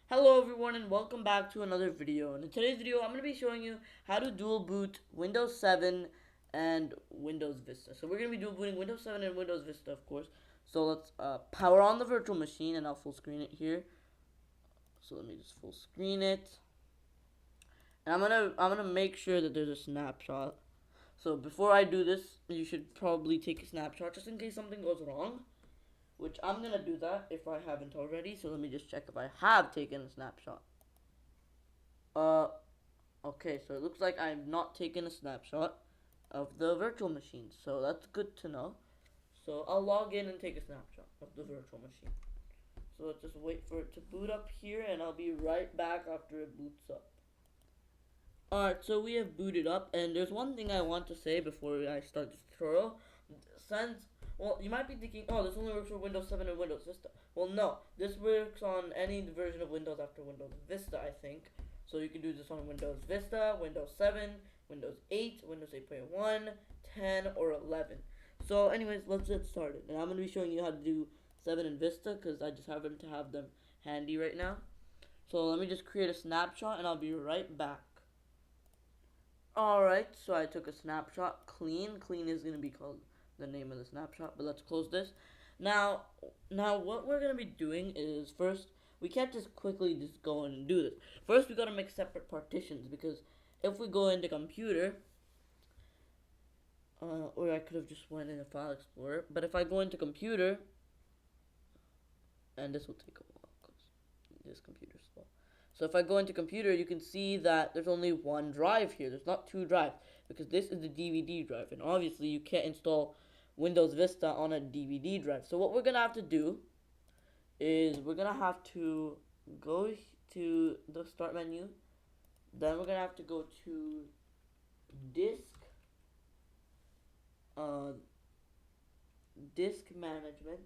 Hello everyone and welcome back to another video. And in today's video I'm going to be showing you how to dual boot Windows 7 and Windows Vista. So we're going to be dual booting Windows 7 and Windows Vista, of course. So let's power on the virtual machine and I'll full screen it here. So let me just full screen it. And I'm gonna make sure that there's a snapshot. So before I do this, you should probably take a snapshot just in case something goes wrong. Which I'm gonna do that if I haven't already. So let me just check if I have taken a snapshot. Uh Okay, so it looks like I've not taken a snapshot of the virtual machine, so that's good to know. So I'll log in and take a snapshot of the virtual machine. So let's just wait for it to boot up here, and I'll be right back after it boots up. Alright, so we have booted up, and there's one thing I want to say before I start this tutorial. Since, well, you might be thinking, oh, this only works for Windows 7 and Windows Vista. Well, no, this works on any version of Windows after Windows Vista, I think. So you can do this on Windows Vista, Windows 7, Windows 8, Windows 8.1, 10, or 11. So anyways, let's get started. And I'm going to be showing you how to do 7 and Vista because I just happen to have them handy right now. So let me just create a snapshot and I'll be right back. Alright, so I took a snapshot. Clean is going to be called the name of the snapshot, but let's close this. Now what we're going to be doing is first, we can't just quickly just go in and do this. First, we got to make separate partitions because if we go into computer, or I could have just went in a file explorer, but if I go into computer, and this will take a while because this computer's slow. So if I go into computer, you can see that there's only one drive here. There's not two drives because this is the DVD drive. And obviously you can't install Windows Vista on a DVD drive. So what we're going to have to do is we're going to have to go to the start menu. Then we're going to have to go to disk, disk management.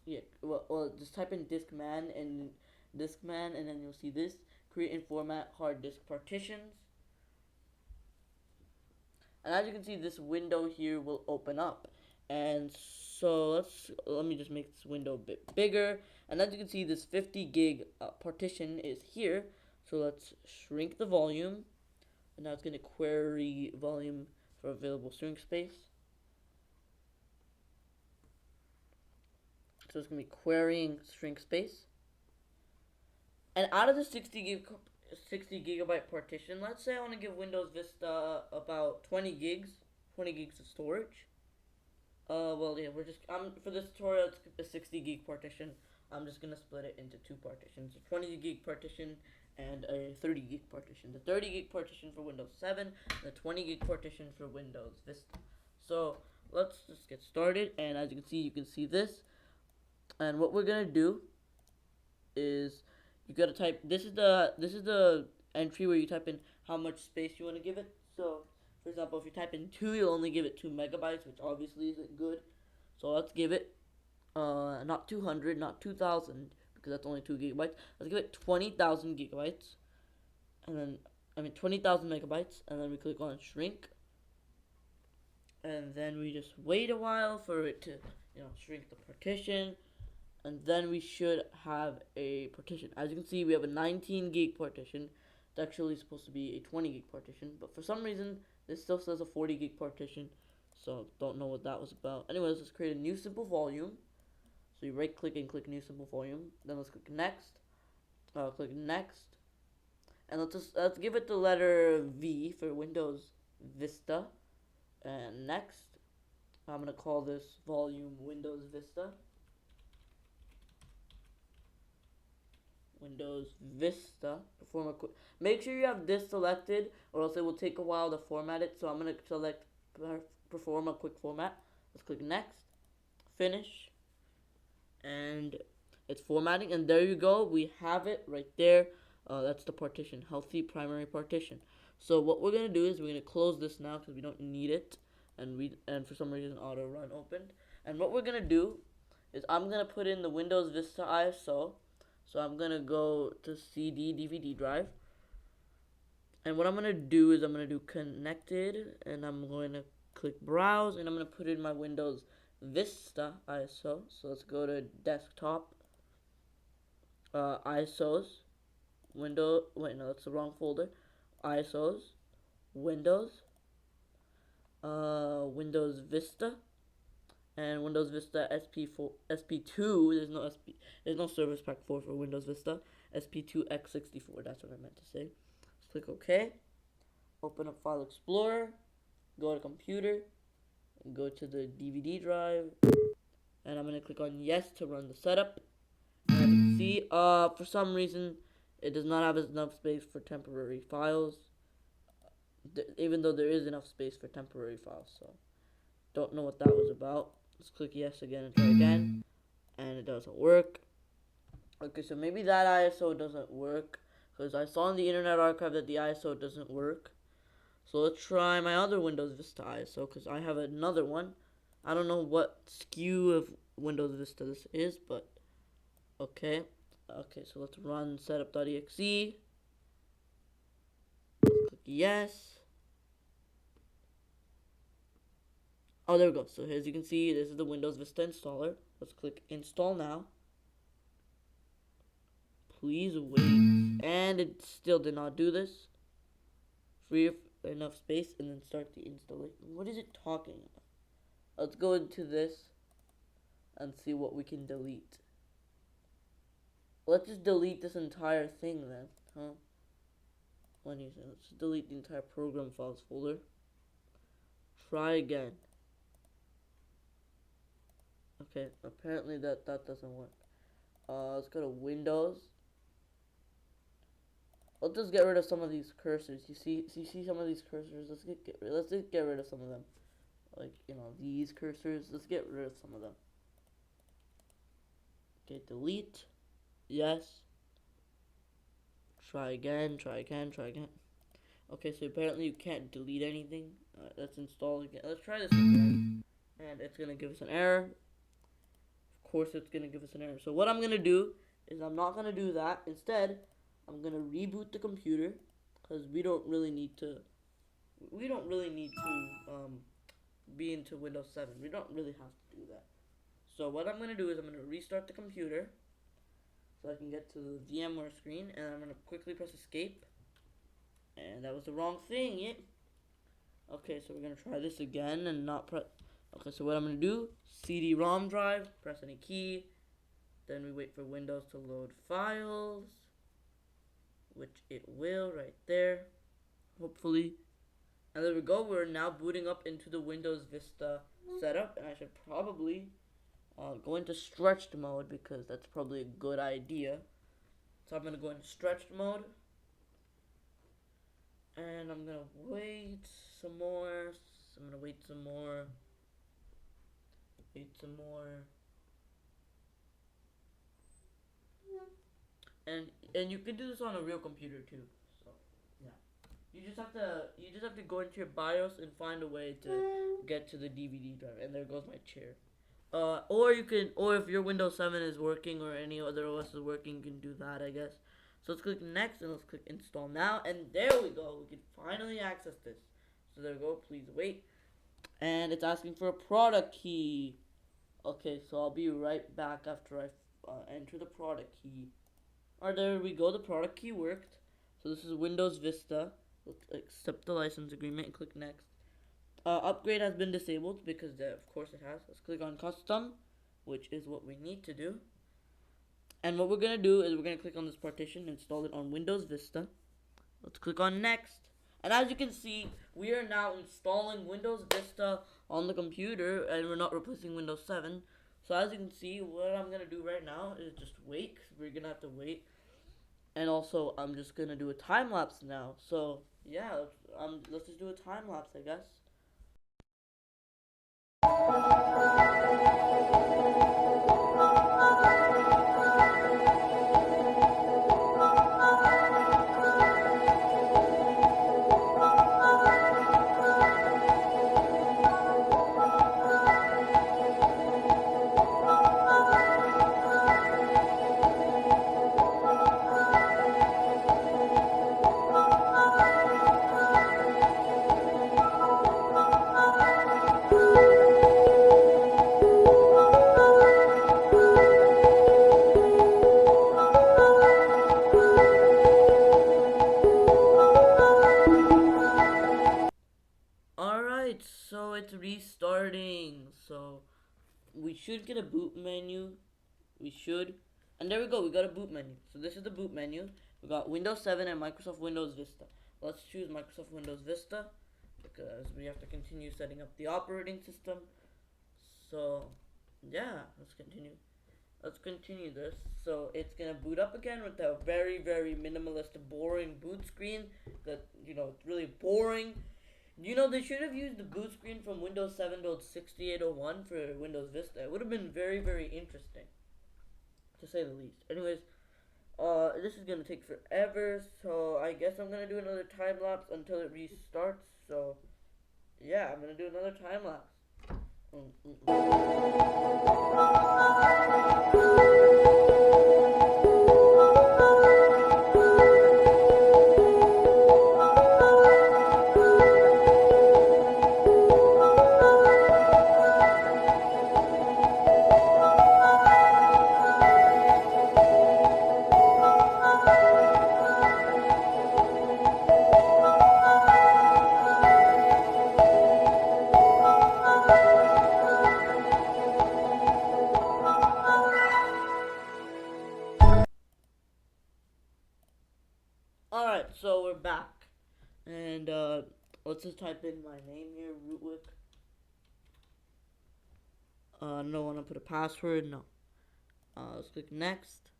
Yeah, well, just type in Discman and then you'll see this. Create and format hard disk partitions. And as you can see, this window here will open up. And so let me just make this window a bit bigger. And as you can see, this 50 gig partition is here. So let's shrink the volume. And now it's going to query volume for available string space. So it's going to be querying string space. And out of the 60 gigabyte partition, let's say I want to give Windows Vista about 20 gigs of storage. Well, yeah, for this tutorial, it's a 60 gig partition. I'm just gonna split it into two partitions: a 20 gig partition and a 30 gig partition. The 30 gig partition for Windows 7, and the 20 gig partition for Windows Vista. So let's just get started. And as you can see this. And what we're gonna do is you gotta type. This is the entry where you type in how much space you want to give it. So, for example, if you type in 2, you'll only give it 2 megabytes, which obviously isn't good. So let's give it not 200, not 2,000, because that's only 2 gigabytes. Let's give it 20,000 gigabytes, and then 20,000 megabytes, and then we click on shrink, and then we just wait a while for it to shrink the partition. And then we should have a partition. As you can see, we have a 19 gig partition. It's actually supposed to be a 20 gig partition, but for some reason this still says a 40 gig partition, so don't know what that was about. Anyways, let's create a new simple volume. So you right click and click new simple volume, then let's click next, and let's give it the letter V for Windows Vista, and next. I'm gonna call this volume Windows Vista. Windows Vista. Make sure you have this selected, or else it will take a while to format it. So I'm gonna select perform a quick format. Let's click next, finish, and it's formatting. And there you go. We have it right there. That's the partition, healthy primary partition. So what we're gonna do is we're gonna close this now because we don't need it, and for some reason auto run opened. And what we're gonna do is I'm gonna put in the Windows Vista ISO. So I'm going to go to CD DVD drive. And what I'm going to do is I'm going to do connected. And I'm going to click browse. And I'm going to put in my Windows Vista ISO. So let's go to desktop. ISOs, wait, no, that's the wrong folder. ISOs, Windows, Windows Vista, and Windows Vista SP4, SP2. There's no Service Pack 4 for Windows Vista. SP2X64. That's what I meant to say. Let's click OK. Open up File Explorer. Go to Computer. And go to the DVD drive. And I'm gonna click on Yes to run the setup. And as you can see, for some reason, it does not have enough space for temporary files. Even though there is enough space for temporary files, so don't know what that was about. Let's click yes again and try again, and it doesn't work. Okay, so maybe that ISO doesn't work, because I saw in the Internet Archive that the ISO doesn't work. So let's try my other Windows Vista ISO, because I have another one. I don't know what SKU of Windows Vista this is, but okay. Okay, so let's run setup.exe. Let's click yes. Oh, there we go. So as you can see, this is the Windows Vista installer. Let's click install now. Please wait. And it still did not do this. Free enough space and then start the installation. What is it talking about? Let's go into this and see what we can delete. Let's just delete this entire thing then, huh? What do you say? Let's just delete the entire program files folder. Try again. Okay, apparently that doesn't work. Let's go to Windows. Let's just get rid of some of these cursors. You see some of these cursors? Let's just get rid of some of them. Like, you know, these cursors. Let's get rid of some of them. Okay, delete. Yes. Try again, try again, try again. Okay, so apparently you can't delete anything. Let's install again. Let's try this again. And it's gonna give us an error. Of course it's gonna give us an error. So what I'm gonna do is I'm not gonna do that. Instead, I'm gonna reboot the computer, because we don't really need to be into Windows 7. We don't really have to do that. So what I'm gonna do is I'm gonna restart the computer so I can get to the VMware screen, and I'm gonna quickly press escape. And that was the wrong thing, yeah. Okay, so we're gonna try this again and not press. Okay, so what I'm gonna do, CD-ROM drive, press any key, then we wait for Windows to load files, which it will right there, hopefully. And there we go, we're now booting up into the Windows Vista setup, and I should probably go into stretched mode, because that's probably a good idea. So I'm gonna go into stretched mode, and I'm gonna wait some more. I'm gonna wait some more. Wait some more. And you can do this on a real computer too. So yeah, you just have to go into your BIOS and find a way to get to the DVD drive. And there goes my chair. Or if your Windows 7 is working or any other OS is working, you can do that, I guess. So let's click next and let's click install now, and there we go. We can finally access this. So there we go. Please wait. And it's asking for a product key. Okay, so I'll be right back after I enter the product key. Alright, there we go. The product key worked. So this is Windows Vista. Let's accept the license agreement and click next. Upgrade has been disabled because of course it has. Let's click on custom, which is what we need to do. And what we're gonna do is we're gonna click on this partition, install it on Windows Vista. Let's click on next. And as you can see, we are now installing Windows Vista on the computer, and we're not replacing Windows 7. So as you can see, what I'm gonna do right now is just wait. We're gonna have to wait. And also, I'm just gonna do a time lapse now. So yeah, let's just do a time lapse, I guess. we should get a boot menu. We should. And there we go, we got a boot menu. So this is the boot menu. We got Windows 7 and Microsoft Windows Vista. Let's choose Microsoft Windows Vista because we have to continue setting up the operating system. So yeah, let's continue. Let's continue this. So it's gonna boot up again with a very, very minimalist, boring boot screen. That, you know, it's really boring. You know, they should have used the boot screen from Windows 7 build 6801 for Windows Vista. It would have been very, very interesting, to say the least. Anyways, this is gonna take forever, so I guess I'm gonna do another time lapse until it restarts. So yeah, I'm gonna do another time lapse. Alright, so we're back. And let's just type in my name here, Rootwick. I don't want to put a password, no. Let's click next.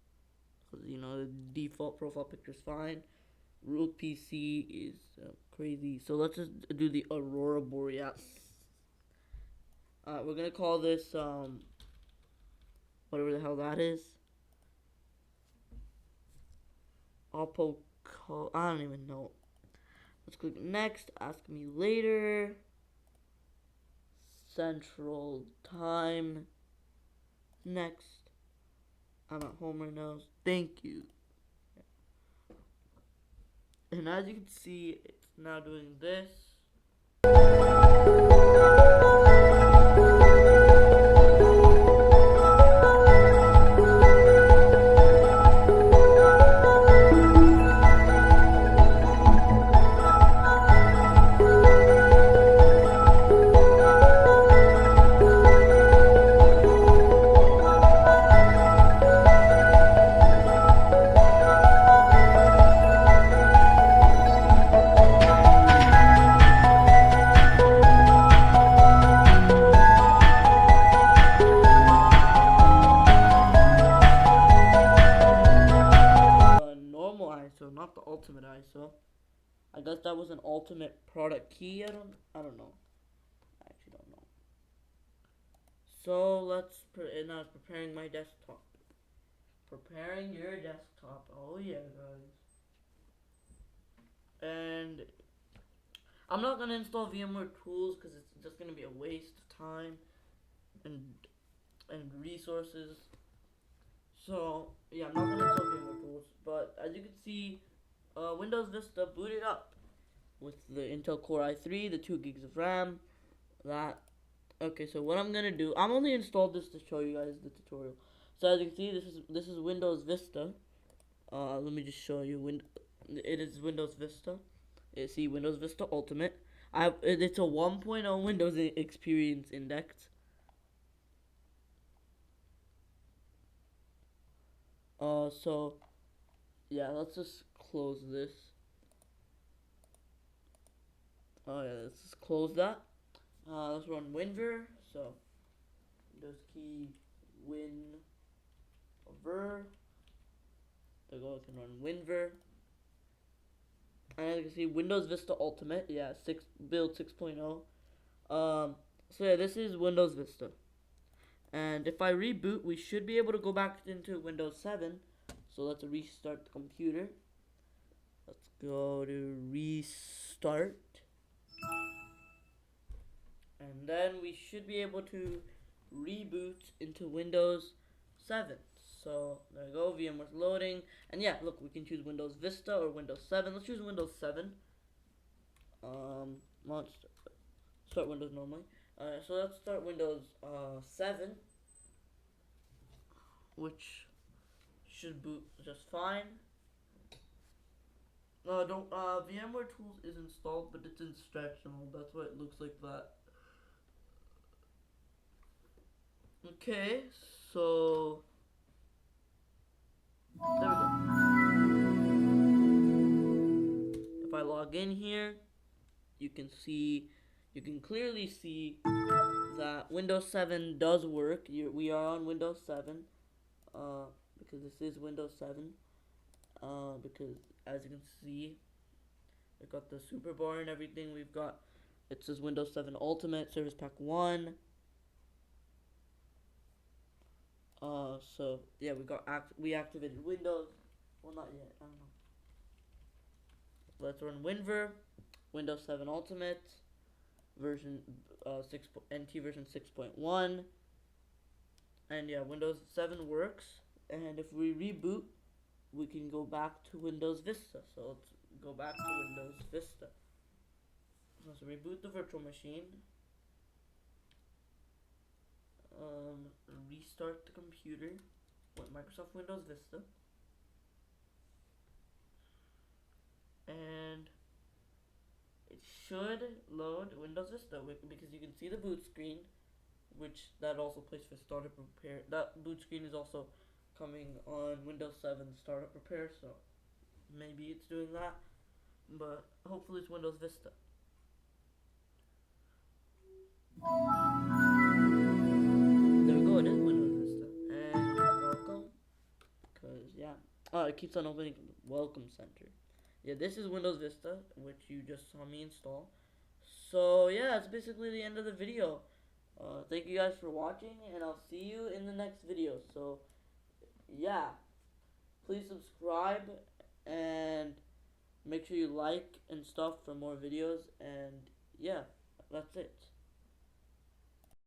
Because, you know, the default profile picture is fine. Root PC is crazy. So let's just do the Aurora Borealis. We're going to call this, whatever the hell that is. I don't even know. Let's click next. Ask me later. Central time. Next. I'm at home right now. Thank you. And as you can see, it's now doing this. Normal ISO, not the ultimate ISO. I guess that was an ultimate product key. I don't know. I actually don't know. So now it's preparing my desktop. Preparing your desktop. Oh yeah, guys. And I'm not gonna install VMware tools because it's just gonna be a waste of time and resources. So yeah, I'm not gonna install VMware tools. But as you can see, Windows Vista booted up with the Intel Core i3, the 2 gigs of RAM. Okay, so what I'm gonna do, I'm only installed this to show you guys the tutorial. So as you can see, this is Windows Vista. Let me just show you. It is Windows Vista. See, Windows Vista Ultimate. It's a 1.0 Windows Experience Index. So yeah, let's just close this. Oh yeah, let's just close that. Let's run WinVer. So Windows key WinVer. There we go. I can run WinVer. And as you can see, Windows Vista Ultimate. Yeah, build 6.0. So yeah, this is Windows Vista. And if I reboot, we should be able to go back into Windows 7. So let's restart the computer. Let's go to restart. And then we should be able to reboot into Windows 7. So there we go, VMware's loading. And yeah, look, we can choose Windows Vista or Windows 7. Let's choose Windows 7. Let's start Windows normally. So let's start Windows 7, which should boot just fine. VMware Tools is installed, but it's instructional. That's why it looks like that. Okay, so there we go. If I log in here, you can see, you can clearly see that Windows 7 does work. We are on Windows 7, because this is Windows 7. Because as you can see, we've got the super bar and everything. We've got, it says Windows 7 Ultimate Service Pack 1. So yeah, we activated Windows. Well, not yet. I don't know. Let's run WinVer, Windows 7 Ultimate, version 6 NT version 6.1, and yeah, Windows 7 works. And if we reboot, we can go back to Windows Vista. So let's go back to Windows Vista. So reboot the virtual machine. Restart the computer with Microsoft Windows Vista. And it should load Windows Vista because you can see the boot screen, which that also plays for startup repair. That boot screen is also coming on Windows 7 startup repair, so maybe it's doing that, but hopefully it's Windows Vista. There we go, it is Windows Vista. And welcome, because yeah, oh, it keeps on opening Welcome Center. Yeah, this is Windows Vista, which you just saw me install. So yeah, it's basically the end of the video. Thank you guys for watching, and I'll see you in the next video. So yeah, please subscribe and make sure you like and stuff for more videos. And yeah, that's it.